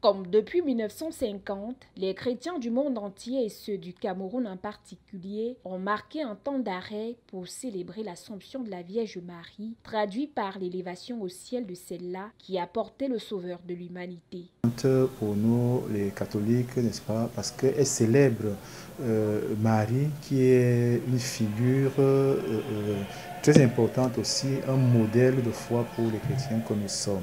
Comme depuis 1950, les chrétiens du monde entier et ceux du Cameroun en particulier ont marqué un temps d'arrêt pour célébrer l'Assomption de la Vierge Marie, traduit par l'élévation au ciel de celle-là qui a porté le Sauveur de l'humanité. Pour nous, les catholiques, n'est-ce pas, parce qu'elle célèbre Marie, qui est une figure très importante aussi, un modèle de foi pour les chrétiens que nous sommes.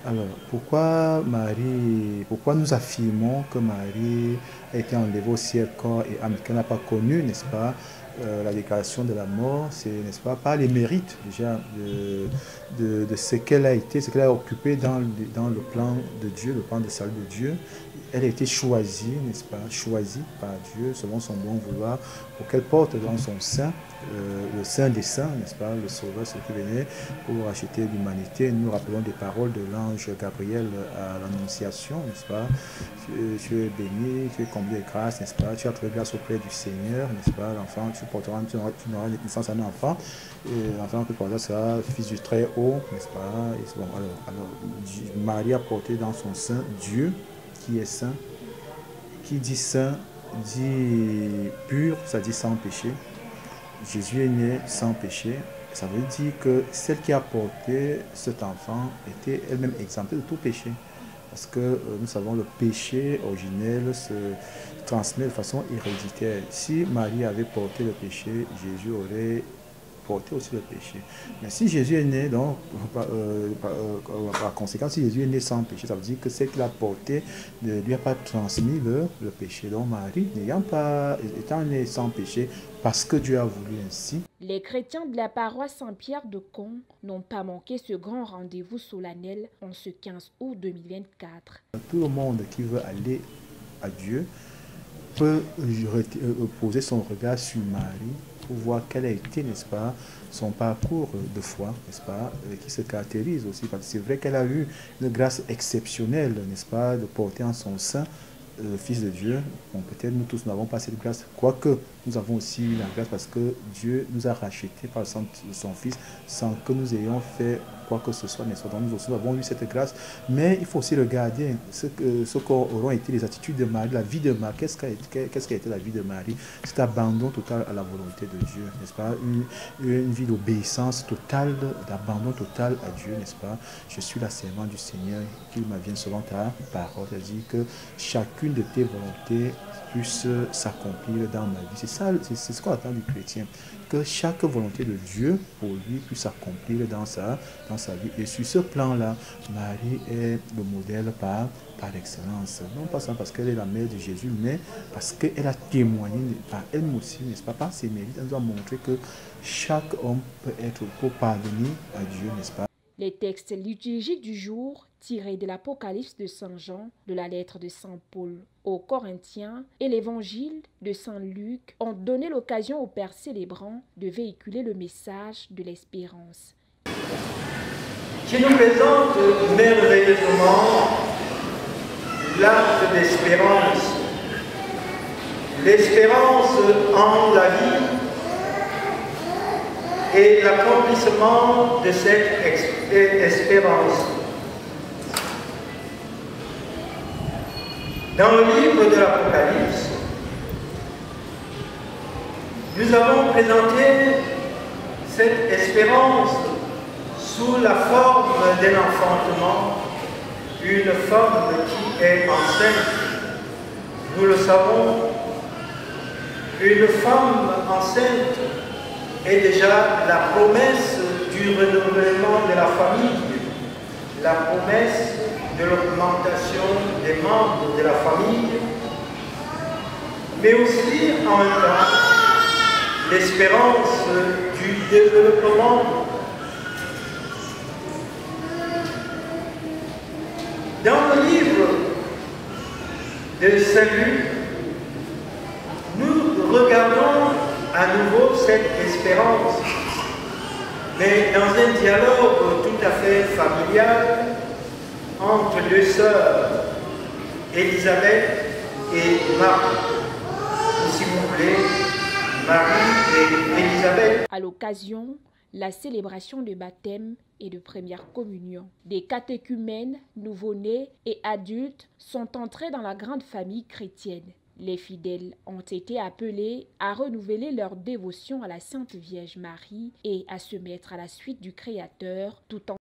Alors, pourquoi nous affirmons que Marie a été enlevée au ciel corps et âme, qu'elle n'a pas connu, n'est-ce pas, la déclaration de la mort, c'est, n'est-ce pas, par les mérites déjà de ce qu'elle a été, ce qu'elle a occupé dans le plan de Dieu, le plan de salut de Dieu. Elle a été choisie, n'est-ce pas, choisie par Dieu selon son bon vouloir, pour qu'elle porte dans son sein le Saint des Saints, n'est-ce pas, le Sauveur, celui qui venait pour racheter l'humanité. Nous rappelons des paroles de l'ange Gabriel à l'Annonciation, n'est-ce pas. Tu es béni, tu es comblé de grâce, n'est-ce pas. Tu as trouvé grâce auprès du Seigneur, n'est-ce pas. L'enfant, tu n'auras naissance à un enfant, et l'enfant que tu sera fils du Très-Haut, n'est-ce pas. Et bon, alors, Marie a porté dans son sein Dieu qui est saint. Qui dit saint dit pur, ça dit sans péché. Jésus est né sans péché. Ça veut dire que celle qui a porté cet enfant était elle-même exemptée de tout péché. Parce que nous savons le péché originel se transmet de façon héréditaire. Si Marie avait porté le péché, Jésus aurait porté aussi le péché. Mais si Jésus est né, donc, par conséquent, si Jésus est né sans péché, ça veut dire que ce qu'il a porté ne lui a pas transmis le péché. Donc Marie, étant née sans péché, parce que Dieu a voulu ainsi. Les chrétiens de la paroisse Saint-Pierre de Con n'ont pas manqué ce grand rendez-vous solennel en ce 15 août 2024. Tout le monde qui veut aller à Dieu peut poser son regard sur Marie pour voir quel a été, n'est-ce pas, son parcours de foi, n'est-ce pas, qui se caractérise aussi. Parce que c'est vrai qu'elle a eu une grâce exceptionnelle, n'est-ce pas, de porter en son sein le Fils de Dieu. Bon, peut-être nous tous n'avons pas cette grâce, quoique nous avons aussi la grâce parce que Dieu nous a rachetés par son Fils sans que nous ayons fait quoi que ce soit, n'est-ce pas. Donc nous aussi avons eu cette grâce, mais il faut aussi regarder ce qu'auront été les attitudes de Marie, la vie de Marie. Qu'est-ce qu'a été la vie de Marie? Cet abandon total à la volonté de Dieu, n'est-ce pas, une vie d'obéissance totale, d'abandon total à Dieu, n'est-ce pas. Je suis la servante du Seigneur, qu'il m'advienne selon ta parole. C'est-à-dire que chacune de tes volontés puisse s'accomplir dans ma vie. C'est ça, c'est ce qu'on attend du chrétien, que chaque volonté de Dieu pour lui puisse s'accomplir dans sa vie. Et sur ce plan-là, Marie est le modèle par excellence. Non pas seulement parce qu'elle est la mère de Jésus, mais parce qu'elle a témoigné par elle aussi, n'est-ce pas, par ses mérites. Elle nous a montré que chaque homme peut parvenir à Dieu, n'est-ce pas. Les textes liturgiques du jour, tirés de l'Apocalypse de Saint Jean, de la lettre de Saint Paul aux Corinthiens et l'Évangile de Saint Luc ont donné l'occasion aux pères célébrants de véhiculer le message de l'espérance. Qui nous présente merveilleusement l'acte d'espérance. L'espérance en la vie et l'accomplissement de cette espérance. Dans le livre de l'Apocalypse, nous avons présenté cette espérance sous la forme d'un enfantement, une femme qui est enceinte. Nous le savons, une femme enceinte est déjà la promesse du renouvellement de la famille, la promesse de l'augmentation des membres de la famille, mais aussi en même temps l'espérance du développement. Dans le livre de Salut, nous regardons à nouveau cette espérance, mais dans un dialogue tout à fait familial entre deux sœurs, Élisabeth et Marie. S'il vous plaît, Marie et Élisabeth. À l'occasion, la célébration de baptême et de première communion. Des catéchumènes, nouveau-nés et adultes sont entrés dans la grande famille chrétienne. Les fidèles ont été appelés à renouveler leur dévotion à la Sainte Vierge Marie et à se mettre à la suite du Créateur tout en